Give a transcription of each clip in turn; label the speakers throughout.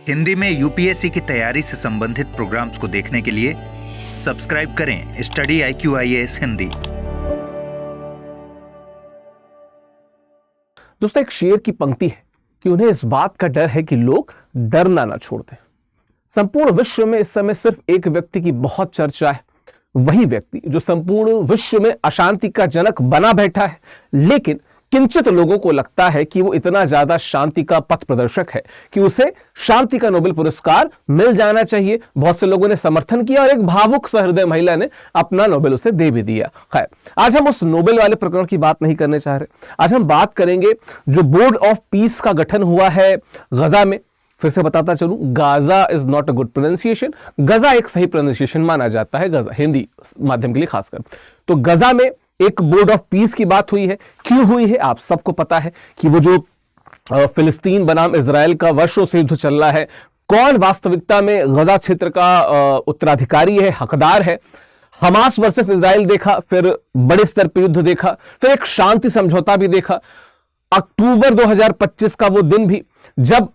Speaker 1: हिंदी में यूपीएससी की तैयारी से संबंधित प्रोग्राम्स को देखने के लिए सब्सक्राइब करें स्टडी IQ-IAS हिंदी।
Speaker 2: दोस्तों, एक शेर की पंक्ति है कि उन्हें इस बात का डर है कि लोग डरना ना छोड़ दें। संपूर्ण विश्व में इस समय सिर्फ एक व्यक्ति की बहुत चर्चा है, वही व्यक्ति जो संपूर्ण विश्व में अशांति का जनक बना बैठा है, लेकिन किंचित लोगों को लगता है कि वो इतना ज्यादा शांति का पथ प्रदर्शक है कि उसे शांति का नोबेल पुरस्कार मिल जाना चाहिए। बहुत से लोगों ने समर्थन किया और एक भावुक सहृदय महिला ने अपना नोबेल उसे दे भी दिया। खैर, आज हम उस नोबेल वाले प्रकरण की बात नहीं करने चाह रहे। आज हम बात करेंगे जो बोर्ड ऑफ पीस का गठन हुआ है गजा में। फिर से बताता चलूं, Gaza is not a good pronunciation. Gaza एक सही प्रोनाउंसिएशन माना जाता है, गजा हिंदी माध्यम के लिए खासकर। तो गजा में एक बोर्ड ऑफ पीस की बात हुई है। क्यों हुई है आप सबको पता है कि वो जो फिलिस्तीन बनाम इजराइल का वर्षों से युद्ध चल रहा है, कौन वास्तविकता में गजा क्षेत्र का उत्तराधिकारी है, हकदार है। हमास वर्सेस इजराइल देखा, फिर बड़े स्तर पर युद्ध देखा, फिर एक शांति समझौता भी देखा। अक्टूबर 2025 का वो दिन भी जब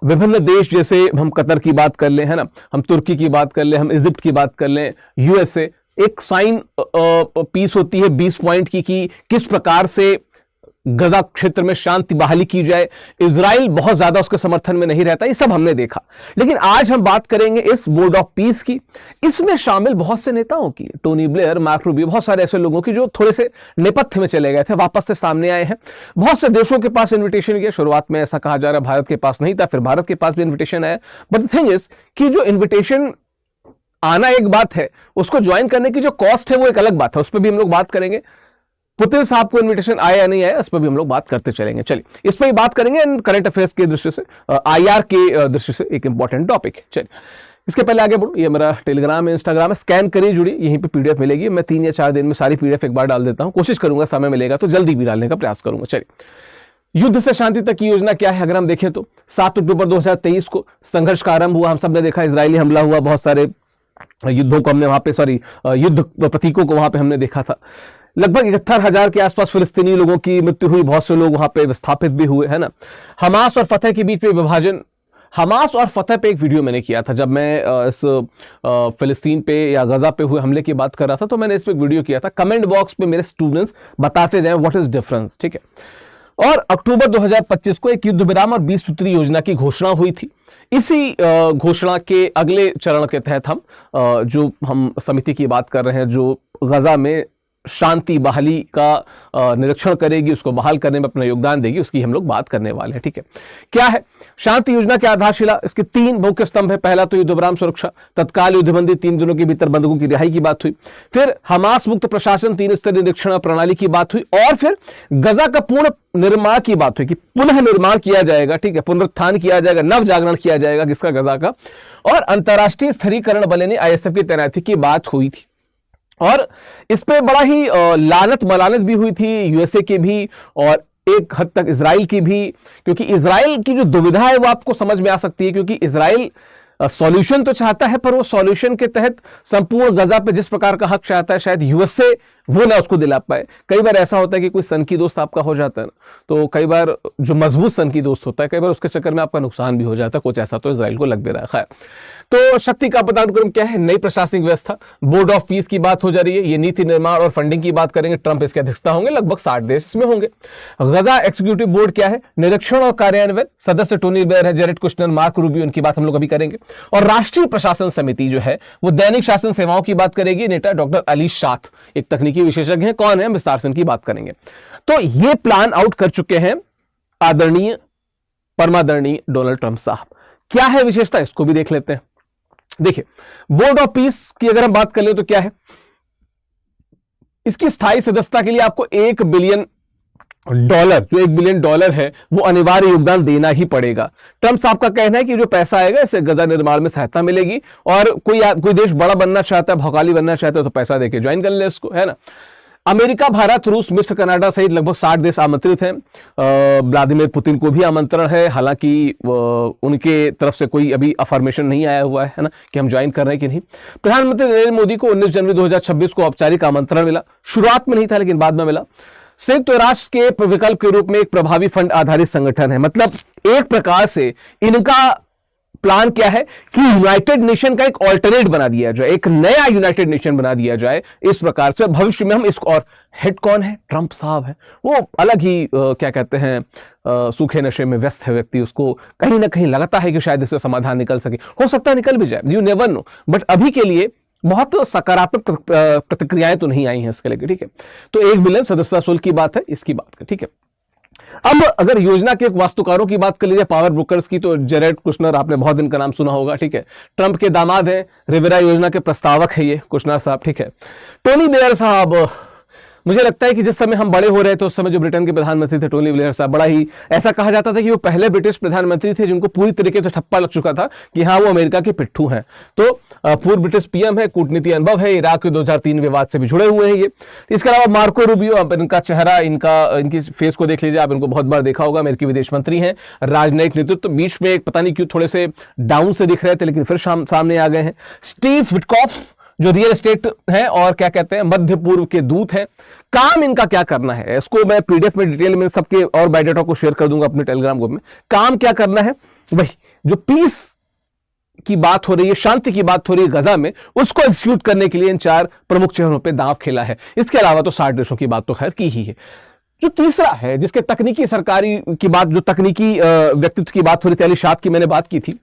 Speaker 2: विभिन्न देश, जैसे हम कतर की बात कर लें, है ना, हम तुर्की की बात कर लें, हम इजिप्ट की बात कर लें, यूएसए, एक साइन पीस होती है 20 पॉइंट की कि किस प्रकार से गजा क्षेत्र में शांति बहाली की जाए। इजराइल बहुत ज्यादा उसके समर्थन में नहीं रहता, ये सब हमने देखा। लेकिन आज हम बात करेंगे इस बोर्ड ऑफ पीस की। इसमें शामिल बहुत से नेताओं की, टोनी ब्लेयर, मार्क रूबियो, बहुत सारे ऐसे लोगों की जो थोड़े से नेपथ्य में चले गए थे, वापस से सामने आए हैं। बहुत से देशों के पास इन्विटेशन गया। शुरुआत में ऐसा कहा जा रहा है भारत के पास नहीं था, फिर भारत के पास भी इन्विटेशन आया। बट द थिंग इज कि जो इन्विटेशन आना एक बात है, उसको ज्वाइन करने की जो कॉस्ट है वो एक अलग बात है। उस पर भी हम लोग बात करेंगे। पुतिन साहब को इन्विटेशन आया या नहीं आया, इस पर भी हम लोग बात करते चलेंगे। चलिए, इस पर ही बात करेंगे करंट अफेयर्स के दृष्टि से, IR के दृष्टि से एक इंपॉर्टेंट टॉपिक है। चलिए, इसके पहले आगे बढ़ो। ये मेरा टेलीग्राम है, इंस्टाग्राम है, स्कैन करिए, जुड़िए। यहीं पे PDF मिलेगी। मैं 3 या 4 दिन में सारी PDF एक बार डाल देता हूं। कोशिश करूंगा, समय मिलेगा तो जल्दी भी डालने का प्रयास करूंगा। चलिए, युद्ध से शांति तक की योजना क्या है, अगर हम देखें तो 7 अक्टूबर 2023 को संघर्ष का आरंभ हुआ। हम सब ने देखा, इजरायली हमला हुआ, बहुत सारे युद्धों को हमने वहां पे युद्ध प्रतीकों को वहां पे हमने देखा था। लगभग 71,000 के आसपास फिलिस्तीनी लोगों की मृत्यु हुई, बहुत से लोग वहां पे विस्थापित भी हुए, है ना। हमास और फतह के बीच में विभाजन। हमास और फतह पे एक वीडियो मैंने किया था जब मैं इस फिलिस्तीन पे या गजा पे हुए हमले की बात कर रहा था, तो मैंने इस पे वीडियो किया था। कमेंट बॉक्स पे मेरे स्टूडेंट्स बताते जाएं व्हाट इज डिफरेंस, ठीक है। और अक्टूबर 2025 को एक युद्ध विराम और 20 सूत्री योजना की घोषणा हुई थी। इसी घोषणा के अगले चरण के तहत हम हम समिति की बात कर रहे हैं, जो गजा में शांति बहाली का निरीक्षण करेगी, उसको बहाल करने में अपना योगदान देगी, उसकी हम लोग बात करने वाले हैं, ठीक है। क्या है शांति योजना की आधारशिला? इसके 3 मुख्य स्तंभ है। पहला तो युद्ध विराम, सुरक्षा, तत्काल युद्धबंदी, 3 दिनों के भीतर बंधकों की रिहाई की बात हुई। फिर हमास मुक्त प्रशासन, 3 स्तरीय निरीक्षण प्रणाली की बात हुई। और फिर गजा का पूर्ण निर्माण की बात हुई कि पुनः निर्माण किया जाएगा, ठीक है, पुनरुत्थान किया जाएगा, नव जागरण किया जाएगा किसका, गजा का। और अंतर्राष्ट्रीय स्थिरीकरण बल यानी ISF की तैनाती की बात हुई थी। और इस पे बड़ा ही लानत मलानत भी हुई थी, यूएसए की भी और एक हद तक इजराइल की भी, क्योंकि इजराइल की जो दुविधा है वो आपको समझ में आ सकती है, क्योंकि इजराइल सॉल्यूशन तो चाहता है, पर वो सॉल्यूशन के तहत संपूर्ण गजा पे जिस प्रकार का हक चाहता है, शायद यूएसए वो ना उसको दिला पाए। कई बार ऐसा होता है कि कोई सन की दोस्त आपका हो जाता है ना, तो कई बार जो मजबूत सन की दोस्त होता है, कई बार उसके चक्कर में आपका नुकसान भी हो जाता है। कुछ ऐसा तो इजराइल को लग भी रहा है। खैर, तो शक्ति का पदानुक्रम क्या है? नई प्रशासनिक व्यवस्था, बोर्ड ऑफ पीस की बात हो जा रही है। ये नीति निर्माण और फंडिंग की बात करेंगे। ट्रंप इसकी अध्यक्षता होंगे, लगभग 60 देश इसमें होंगे। गजा एग्जीक्यूटिव बोर्ड क्या है? निरीक्षण और कार्यान्वयन, सदस्य टोनी ब्लेयर है, जेरेड कुशनर, मार्क रूबियो, उनकी बात हम लोग अभी करेंगे। और राष्ट्रीय प्रशासन समिति जो है वो दैनिक शासन सेवाओं की बात करेगी। नेता डॉक्टर अली शाथ एक तकनीकी विशेषज्ञ हैं, कौन है, विस्तार से उनकी बात करेंगे। तो ये प्लान आउट कर चुके हैं आदरणीय परमादरणीय डोनाल्ड ट्रंप साहब। क्या है विशेषता, इसको भी देख लेते हैं। देखिए, बोर्ड ऑफ पीस की अगर हम बात कर ले तो क्या है, इसकी स्थायी सदस्यता के लिए आपको $1 बिलियन, जो $1 बिलियन है, वो अनिवार्य योगदान देना ही पड़ेगा। ट्रंप साहब का कहना है कि जो पैसा आएगा इससे गजा निर्माण में सहायता मिलेगी, और कोई देश बड़ा बनना चाहता है, भौकाली बनना चाहता है, तो पैसा देके ज्वाइन कर ले इसको, है ना। अमेरिका, भारत, रूस, मिस्र, कनाडा सहित लगभग 60 देश आमंत्रित हैं। व्लादिमीर पुतिन को भी आमंत्रण है, हालांकि उनके तरफ से कोई अभी अफर्मेशन नहीं आया हुआ है ना, कि हम ज्वाइन कर रहे हैं कि नहीं। प्रधानमंत्री नरेंद्र मोदी को 19 जनवरी 2026 को औपचारिक आमंत्रण मिला। शुरुआत में नहीं था, लेकिन बाद में मिला। संयुक्त राष्ट्र के विकल्प के रूप में एक प्रभावी फंड आधारित संगठन है, मतलब एक प्रकार से इनका प्लान क्या है कि यूनाइटेड नेशन का एक ऑल्टरनेट बना दिया जाए, एक नया यूनाइटेड नेशन बना दिया जाए इस प्रकार से भविष्य में हम इसको। और हेड कौन है? ट्रंप साहब है। वो अलग ही क्या कहते हैं सूखे नशे में व्यस्त है व्यक्ति, उसको कहीं ना कहीं लगता है कि शायद इससे समाधान निकल सके, हो सकता है निकल भी जाए, यू नेवर नो। बट अभी के लिए बहुत सकारात्मक प्रतिक्रियाएं तो नहीं आई हैं इसके लिए, ठीक है। तो 1 बिलियन सदस्यता शुल्क की बात है, इसकी बात कर, ठीक है। अब अगर योजना के वास्तुकारों की बात कर लीजिए, पावर ब्रोकर्स की, तो जेरेड कुशनर, आपने बहुत दिन का नाम सुना होगा, ठीक है। ट्रंप के दामाद हैं, रिवेरा योजना के प्रस्तावक है ये कुशनर साहब, ठीक है। टोनी ब्लेयर साहब, मुझे लगता है कि जिस समय हम बड़े हो रहे थे उस समय जो ब्रिटेन के प्रधानमंत्री थे टोनी ब्लेयर साहब, बड़ा ही ऐसा कहा जाता था कि वो पहले ब्रिटिश प्रधानमंत्री थे जिनको पूरी तरीके से ठप्पा लग चुका था कि हाँ वो अमेरिका के पिट्ठू हैं। तो पूर्व ब्रिटिश पीएम है, कूटनीति अनुभव है, इराक के 2003 विवाद से भी जुड़े हुए हैं ये। इसके अलावा मार्को रूबियो, आप इनका चेहरा, इनकी फेस को देख लीजिए, आप इनको बहुत बार देखा होगा, अमेरिकी विदेश मंत्री हैं, राजनयिक नेतृत्व। बीच में एक पता नहीं क्यों थोड़े से डाउन से दिख रहे थे लेकिन फिर सामने आ गए हैं। स्टीव विटकॉफ जो रियल एस्टेट है और क्या कहते हैं मध्य पूर्व के दूत हैं। काम इनका क्या करना है, इसको मैं पीडीएफ में डिटेल में सबके और बायोडाटा को शेयर कर दूंगा अपने टेलीग्राम ग्रुप में। काम क्या करना है, वही जो पीस की बात हो रही है, शांति की बात हो रही है गजा में, उसको एग्जीक्यूट करने के लिए इन 4 प्रमुख चेहरों पे दांव खेला है। इसके अलावा तो 60 देशों की बात तो खैर की ही है। जो तीसरा है जिसके तकनीकी सरकारी की बात, जो तकनीकी व्यक्तित्व की बात हो रही थी, अली शाद की मैंने बात की थी।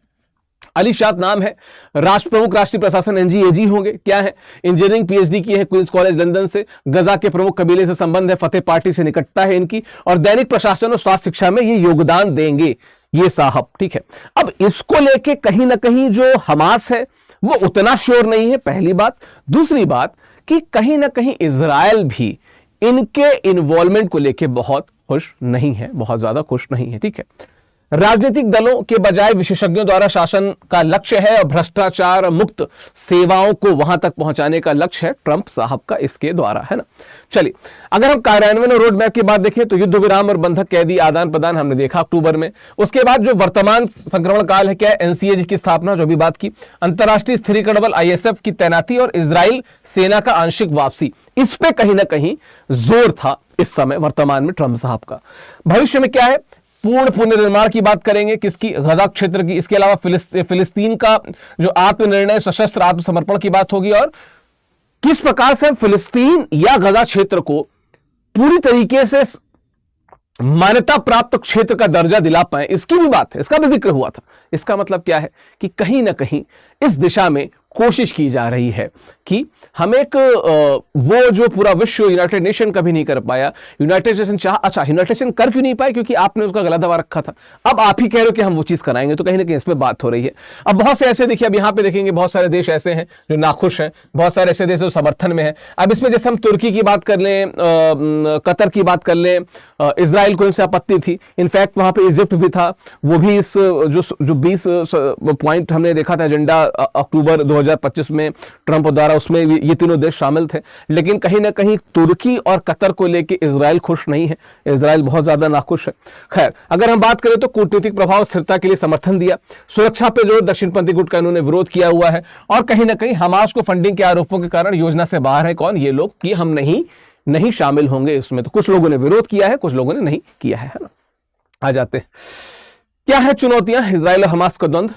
Speaker 2: अली शाद नाम है, राष्ट्र प्रमुख राष्ट्रीय प्रशासन एनजीएजी होंगे। क्या है? इंजीनियरिंग पीएचडी की है क्वींस कॉलेज लंदन से, गजा के प्रमुख कबीले से संबंध है, फतेह पार्टी से निकटता है इनकी, और दैनिक प्रशासन और स्वास्थ्य शिक्षा में ये योगदान देंगे ये साहब, ठीक है। अब इसको लेके कहीं ना कहीं जो हमास है वो उतना श्योर नहीं है, पहली बात। दूसरी बात कि कहीं ना कहीं इजराइल भी इनके इन्वॉल्वमेंट को लेके बहुत खुश नहीं है, बहुत ज्यादा खुश नहीं है, ठीक है। राजनीतिक दलों के बजाय विशेषज्ञों द्वारा शासन का लक्ष्य है और भ्रष्टाचार मुक्त सेवाओं को वहां तक पहुंचाने का लक्ष्य है ट्रंप साहब का इसके द्वारा, है ना। चलिए, अगर हम कार्यान्वयन और रोड मैप की बात देखें तो युद्ध विराम और बंधक कैदी आदान प्रदान हमने देखा अक्टूबर में। उसके बाद जो वर्तमान संक्रमण काल है, क्या है? एनसीएजी की स्थापना, जो भी बात की, अंतर्राष्ट्रीय स्थिरीकरण बल आईएसएफ की तैनाती और इजराइल सेना का आंशिक वापसी, इस पे कहीं ना कहीं जोर था इस समय वर्तमान में ट्रंप साहब का। भविष्य में क्या है? पूर्ण पुनर्निर्माण की बात करेंगे, किसकी? गजा क्षेत्र की। इसके अलावा फिलिस्तीन का जो आत्मनिर्णय, सशस्त्र आत्मसमर्पण की बात होगी, और किस प्रकार से फिलिस्तीन या गजा क्षेत्र को पूरी तरीके से मान्यता प्राप्त क्षेत्र का दर्जा दिला पाए, इसकी भी बात है, इसका भी जिक्र हुआ था। इसका मतलब क्या है कि कहीं ना कहीं इस दिशा में कोशिश की जा रही है कि हम एक वो जो पूरा विश्व यूनाइटेड नेशन कभी नहीं कर पाया, यूनाइटेड नेशन अच्छा यूनाइटेड नेशन कर क्यों नहीं पाए? क्योंकि आपने उसका गला दबा रखा था। अब आप ही कह रहे हो कि हम वो चीज कराएंगे, तो कहीं ना कहीं इस पर बात हो रही है। अब बहुत से ऐसे देखिए, अब यहाँ पे देखेंगे बहुत सारे देश ऐसे हैं जो नाखुश हैं, बहुत सारे ऐसे देश जो समर्थन में हैं। अब इसमें जैसे हम तुर्की की बात कर लें, कतर की बात कर लें, इजराइल को इनसे आपत्ति थी, इनफैक्ट वहां पर इजिप्ट भी था, वो भी इस जो 20 पॉइंट हमने देखा था एजेंडा अक्टूबर 2025 में ट्रंप द्वारा, उसमें ये तीनों देश शामिल थे। लेकिन कहीं ना कहीं तुर्की और कतर को लेके इजराइल खुश नहीं है, इजराइल बहुत ज्यादा नाखुश है। खैर, अगर हम बात करें तो कूटनीतिक प्रभाव स्थिरता के लिए समर्थन दिया, सुरक्षा पे जो दक्षिणपंथी गुट का इन्होंने विरोध किया हुआ है, और कहीं ना कहीं हमास को फंडिंग के आरोपों के कारण योजना से बाहर है कौन? ये लोग, कि हम नहीं शामिल होंगे इसमें। तो कुछ लोगों ने विरोध किया है, कुछ लोगों ने नहीं किया है ना। आ जाते हैं, क्या है चुनौतियां इजराइल और हमास का द्वंद्व।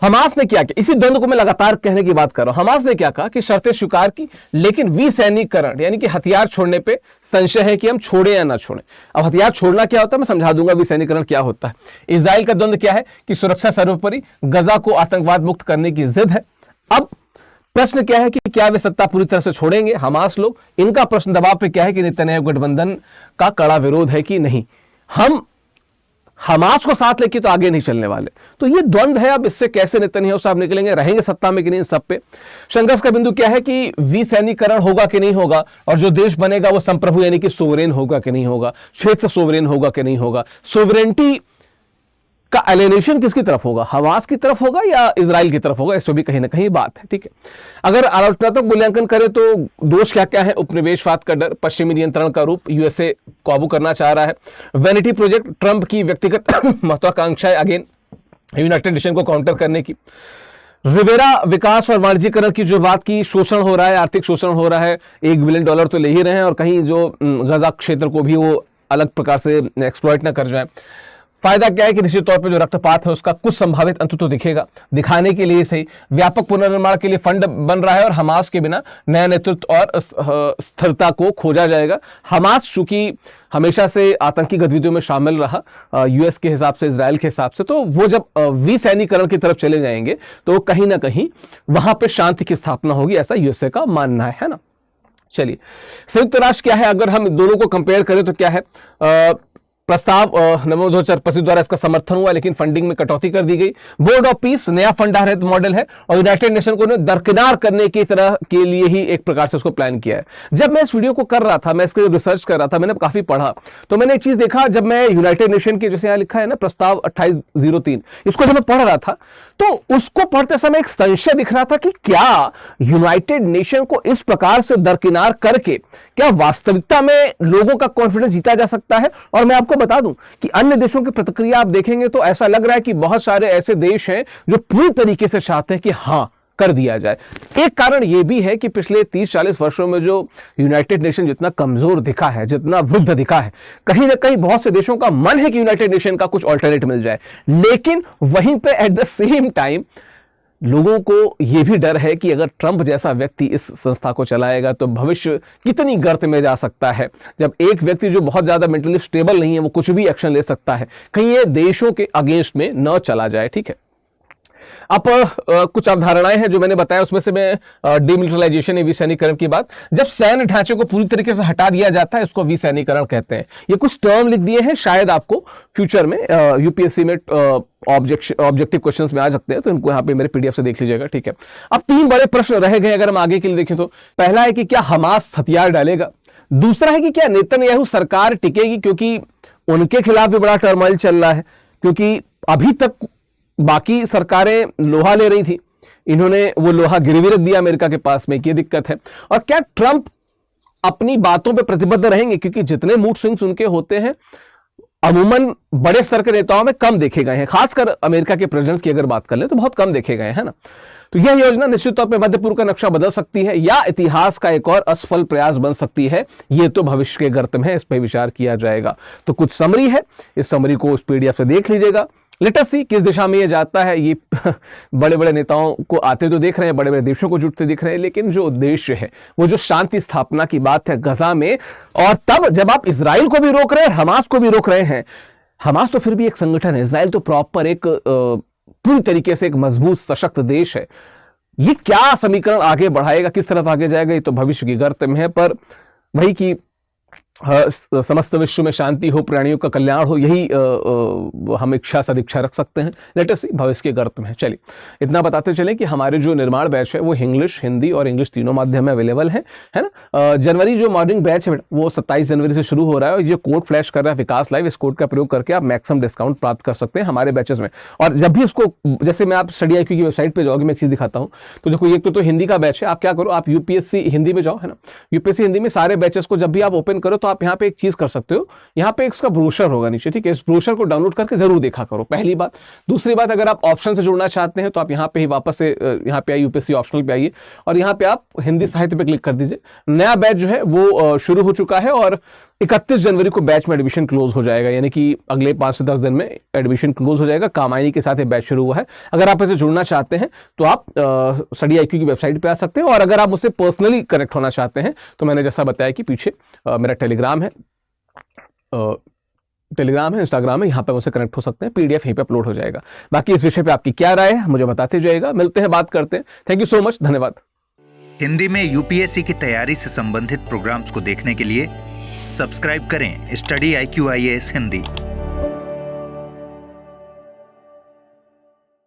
Speaker 2: हमास ने क्या किया, इसी द्वंद्व को मैं लगातार कहने की बात कर रहा हूं। हमास ने क्या कहा कि शर्तें स्वीकार की, लेकिन विसैनिकरण यानी कि हथियार छोड़ने पे संशय है कि हम छोड़े या ना छोड़े। अब हथियार छोड़ना क्या होता है मैं समझा दूंगा, विसैनिकरण क्या होता है। इजराइल का द्वंद्व क्या है कि सुरक्षा सर्वोपरि, गजा को आतंकवाद मुक्त करने की जिद है। अब प्रश्न क्या है कि क्या वे सत्ता पूरी तरह से छोड़ेंगे हमास लोग? इनका प्रश्न दबाव पे क्या है कि नेतन्याहू गठबंधन का कड़ा विरोध है कि नहीं, हम हमास को साथ लेके तो आगे नहीं चलने वाले। तो ये द्वंद्व है, अब इससे कैसे नेतन्याहू साहब निकलेंगे, रहेंगे सत्ता में कि नहीं, सब पे संघर्ष का बिंदु क्या है कि विसैनिकरण होगा कि नहीं होगा, और जो देश बनेगा वो संप्रभु यानी कि सोवरेन होगा कि नहीं होगा, क्षेत्र सोवरेन होगा कि नहीं होगा। सोवरेनिटी का एलिनेशन किसकी तरफ होगा, हमास की तरफ होगा या इजराइल की तरफ होगा, इसमें भी कहीं ना कहीं बात है, ठीक है। अगर आलोचनात्मक मूल्यांकन करें तो दोष क्या क्या है? उपनिवेशवाद का डर, पश्चिमी नियंत्रण का रूप, यूएसए काबू करना चाह रहा है, वैनिटी प्रोजेक्ट, ट्रंप की व्यक्तिगत महत्वाकांक्षाएं अगेन यूनाइटेड नेशन को काउंटर करने की, रिवेरा विकास और वाणिज्यीकरण की जो बात की, शोषण हो रहा है, आर्थिक शोषण हो रहा है, $1 बिलियन तो ले ही रहे हैं, और कहीं जो गजा क्षेत्र को भी वो अलग प्रकार से एक्सप्लॉइट ना कर जाए। फायदा क्या है कि निश्चित तौर पे जो रक्तपात है उसका कुछ संभावित अंत तो दिखेगा, दिखाने के लिए सही व्यापक पुनर्निर्माण के लिए फंड बन रहा है और हमास के बिना नया नेतृत्व और स्थिरता को खोजा जाएगा। हमास चूंकि हमेशा से आतंकी गतिविधियों में शामिल रहा यूएस के हिसाब से, इजराइल के हिसाब से, तो वो जब विसैनिकरण की तरफ चले जाएंगे तो कहीं ना कहीं वहां पे शांति की स्थापना होगी, ऐसा यूएसए का मानना है ना। चलिए, संयुक्त राष्ट्र क्या है, अगर हम दोनों को कंपेयर करें तो क्या है, प्रस्ताव नवंबर 2025 द्वारा इसका समर्थन हुआ, लेकिन फंडिंग में कटौती कर दी गई। बोर्ड ऑफ पीस नया फंड आधारित मॉडल है और यूनाइटेड नेशन को दरकिनार करने की तरह के लिए ही एक प्रकार से उसको प्लान किया है। जब मैं इस वीडियो को कर रहा था, मैं इसके रिसर्च कर रहा था, मैंने काफी पढ़ा, तो मैंने एक चीज देखा, जब मैं यूनाइटेड नेशन के, जैसे यहां लिखा है ना प्रस्ताव 2803, इसको जब मैं पढ़ रहा था तो उसको पढ़ते समय एक संशय दिख रहा था कि क्या यूनाइटेड नेशन को इस प्रकार से दरकिनार करके क्या वास्तविकता में लोगों का कॉन्फिडेंस जीता जा सकता है। और मैं आपको बता दूं कि अन्य देशों की प्रतिक्रिया आप देखेंगे तो ऐसा लग रहा है कि बहुत सारे ऐसे देश हैं जो पूरी तरीके से चाहते हैं कि हां कर दिया जाए। एक कारण यह भी है कि पिछले 30-40 वर्षों में जो यूनाइटेड नेशन जितना कमजोर दिखा है, जितना वृद्ध दिखा है, कहीं ना कहीं बहुत से देशों का मन है कि यूनाइटेड नेशन का कुछ ऑल्टरनेट मिल जाए, लेकिन वहीं पे एट द सेम टाइम लोगों को यह भी डर है कि अगर ट्रंप जैसा व्यक्ति इस संस्था को चलाएगा तो भविष्य कितनी गर्त में जा सकता है। जब एक व्यक्ति जो बहुत ज्यादा मेंटली स्टेबल नहीं है वो कुछ भी एक्शन ले सकता है, कहीं ये देशों के अगेंस्ट में न चला जाए। ठीक है, अब कुछ अवधारणाएं हैं जो मैंने बताया, उसमें से मैं डिमिलिटराइजेशन या विसैनिकरण की बात, जब सैन्य ढांचे को पूरी तरीके से हटा दिया जाता है इसको विसैनिकरण कहते हैं। ये कुछ टर्म लिख दिए हैं, शायद आपको फ्यूचर में यूपीएससी में ऑब्जेक्टिव क्वेश्चंस में आ सकते हैं, तो इनको यहाँ पे मेरे पीडीएफ से देख लीजिएगा। ठीक है, अब 3 बड़े प्रश्न रह गए अगर हम आगे के लिए देखें तो। पहला है कि क्या हमास हथियार डालेगा, दूसरा है कि क्या नेतन्याहू सरकार टिकेगी, क्योंकि उनके खिलाफ भी बड़ा टर्मोइल चल रहा है, क्योंकि अभी तक बाकी सरकारें लोहा ले रही थी, इन्होंने वो लोहा गिरवी रख दिया अमेरिका के पास में, ये दिक्कत है। और क्या ट्रंप अपनी बातों पे प्रतिबद्ध रहेंगे, क्योंकि जितने मूड स्विंग्स उनके होते हैं अमूमन बड़े स्तर के नेताओं में कम देखे गए हैं, खासकर अमेरिका के प्रेसिडेंट्स की अगर बात कर ले तो बहुत कम देखे गए हैं ना। तो यह योजना निश्चित तौर पे मध्य पूर्व का नक्शा बदल सकती है या इतिहास का एक और असफल प्रयास बन सकती है, ये तो भविष्य के गर्त में है, इस पर विचार किया जाएगा। तो कुछ समरी है, इस समरी को उस पीडीएफ से देख लीजिएगा। लेट अस सी किस दिशा में ये जाता है। ये बड़े बड़े नेताओं को आते तो देख रहे हैं, बड़े बड़े देशों को जुटते दिख रहे हैं, लेकिन जो उद्देश्य है वो जो शांति स्थापना की बात है गजा में, और तब जब आप इजराइल को भी रोक रहे हैं, हमास को भी रोक रहे हैं, हमास तो फिर भी एक संगठन है, इजराइल तो प्रॉपर एक पूरी तरीके से एक मजबूत सशक्त देश है। ये क्या समीकरण आगे बढ़ाएगा, किस तरफ आगे जाएगा, ये तो भविष्य की गर्त में है। पर वही कि समस्त विश्व में शांति हो, प्राणियों का कल्याण हो, यही हम इच्छा सदिच्छा रख सकते हैं। लेट अस सी भविष्य के गर्त में है। चलिए, इतना बताते चलें कि हमारे जो निर्माण बैच है वो इंग्लिश, हिंदी और इंग्लिश तीनों माध्यम में अवेलेबल है ना। जनवरी जो मॉर्निंग बैच है वो 27 जनवरी से शुरू हो रहा है, और ये कोड फ्लैश कर रहा है विकास लाइव, इस कोड का प्रयोग करके आप मैक्सिमम डिस्काउंट प्राप्त कर सकते हैं हमारे बैचेस में। और जब भी उसको, जैसे मैं आप स्टडी IQ की वेबसाइट पर जाओगे, मैं एक चीज दिखाता हूँ, तो देखो एक तो हिंदी का बैच है, आप क्या करो, आप यूपीएससी हिंदी में जाओ, है ना, यूपीएससी हिंदी में सारे बैचेस को जब भी आप ओपन करो तो आप यहाँ पे एक चीज कर सकते हो, यहाँ पे इसका ब्रोशर होगा नीचे। ठीक है, इस ब्रोशर को डाउनलोड करके जरूर देखा करो, पहली बात। दूसरी बात, अगर आप ऑप्शन से जुड़ना चाहते हैं तो आप यहाँ पे ही वापस से यहाँ पे आइए, यूपीएससी ऑप्शनल पे आइए और यहाँ पे आप हिंदी साहित्य पे क्लिक कर दीजिए। नया बैच जो है वो शुरू हो चुका है और 31 जनवरी को बैच में एडमिशन क्लोज हो जाएगा, यानी कि अगले 5 से 10 दिन में एडमिशन क्लोज हो जाएगा। कामायनी के साथ ये बैच शुरू हुआ है। अगर आप इसे जुड़ना चाहते हैं तो आप स्टडी IQ की वेबसाइट पे आ सकते हैं, और अगर आप मुझसे पर्सनली कनेक्ट होना चाहते हैं तो मैंने जैसा बताया कि पीछे मेरा टेलीग्राम है, इंस्टाग्राम है, यहाँ पे मुझसे कनेक्ट हो सकते हैं, PDF यहीं पे अपलोड हो जाएगा। बाकी इस विषय पे आपकी क्या राय है मुझे बताते जाइएगा। मिलते हैं, बात करते हैं। थैंक यू सो मच, धन्यवाद।
Speaker 1: हिंदी में यूपीएससी की तैयारी से संबंधित प्रोग्राम्स को देखने के लिए सब्सक्राइब करें स्टडी IQ IAS हिंदी।